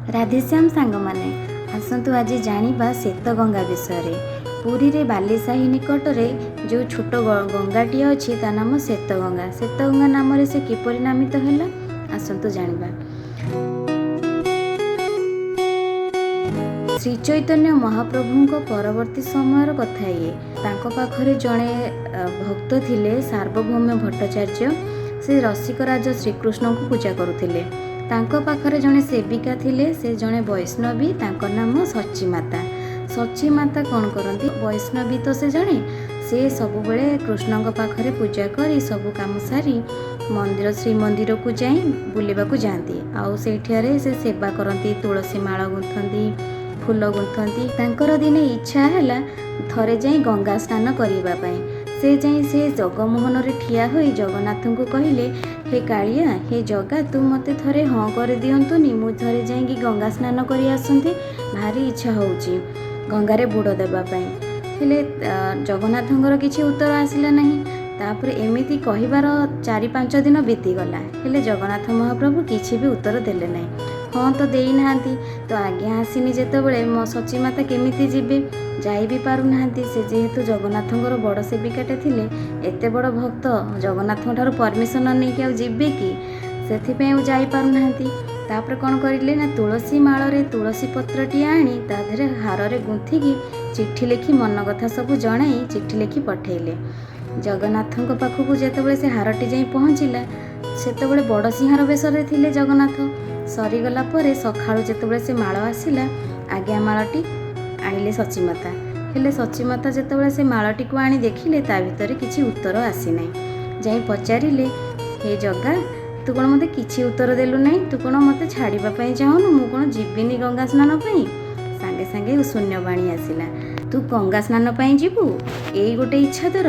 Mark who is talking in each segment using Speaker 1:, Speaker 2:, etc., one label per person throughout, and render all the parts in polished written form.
Speaker 1: राधेश्याम सांग माने आसतु आज जानिबा श्वेतगंगा विषय। पुरी रे बालीसाही निकट में जो छोट गंगाटी अच्छी ता नाम श्वेतगंगा। श्वेतगंगा नाम से किपरि नामित है आसतु जानिबा। श्री चैतन्य महाप्रभु परवर्ती समय कथा ये तांको पाखरे जड़े भक्त थिले सार्वभौम भट्टाचार्य। से रसिक राजा श्रीकृष्ण को पूजा करुथिले। तांको पाखरे जड़े सेविका थिले से जड़े वैष्णवी तांको नाम सची माता। सची माता कौन करती वैष्णवी तो से जड़े से सब बेले कृष्ण पाखरे पूजा करी सब काम सारी मंदिर श्रीमंदिर को जाई बुलवा को जाती आउ से सेवा करती तुलसी माला गुंथती फूल गुंथती। तांकर दिने इच्छा है थरे जाई गंगा स्नान करने से जाई से जगमोहन रे ठिया होई जगन्नाथ को कहले हे कालिया हे जगा तू मते थरे हाँ कर दियंतुनी मु थरे जाई गंगा स्नान करी आसंती भारी इच्छा होउची गंगारे बुड़ देबा पई। हेले जगन्नाथंकर किछि उत्तर आसिला नहीं। तापर एमिति कहिबार 4-5 दिन बीती गला हेले जगन्नाथ महाप्रभु किछि भी उत्तर देले नहीं। हाँ तो देई नाहांती तो आज्ञा आसीनी जेतेबेले मो सची माता केमिति जिबे जाई भी पारु नाहांती। से जेहेतु जगन्नाथंकर बड़ सेविकाटे थिले एते बड़ भक्त जगन्नाथଙ୍କ ठाରୁ परमिशन न नेकी आ जिबे कि सेथिपे जाई पारु नाहांती। तापर कौन करिले ना तुलसी माल रे तुलसी पत्रटी आनी ता देहरे हार रे गुंथिकी चिट्ठी लिखि मन कथा सब जणाई चिट्ठी लिखि पठेइले। जगन्नाथଙ୍କ पाखକୁ जेतेबेले से हारटी जाई पहुँचिला सेतेबेले बड़ सिंहार बेसरे थिले जगन्नाथ। सरीगला परे सखाळु जेतेबेले से माळ आसिला आज्ञा माळटी आनिले सची माता। हेले सची माता जेतेबेले से माळटी को आनी देखिले ता भितरे किछि उत्तर आसी नाही। जाई पचारिले हे जगा तू कौन मते किछि उत्तर देलु नहीं तू कौन मते छाड़िबा पई चाहनु मु कौन जीविनी गंगा स्नान पई। सांगे सांगे शून्यवाणी आसिला तू गंगा स्नान पई जीवु एई गोटे इच्छा तोर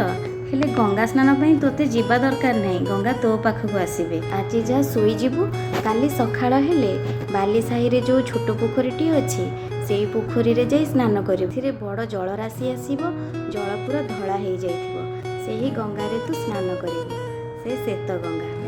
Speaker 1: हेले गंगा स्नान पई तोते जीवा दरकार नहीं गंगा तो पाखକୁ आसीबे। आज जा सोई जीवु काली सखाळ हेले बाली साही रे जो छोट पोखरीटी अछि सेई पोखरी रे जाई स्नान करिबु। थिरे बड़ जल राशि आसीबो जल पूरा धळा हे जाइथिबो सेही गंगा रे तू स्नान करिबु से श्वेतगंगा।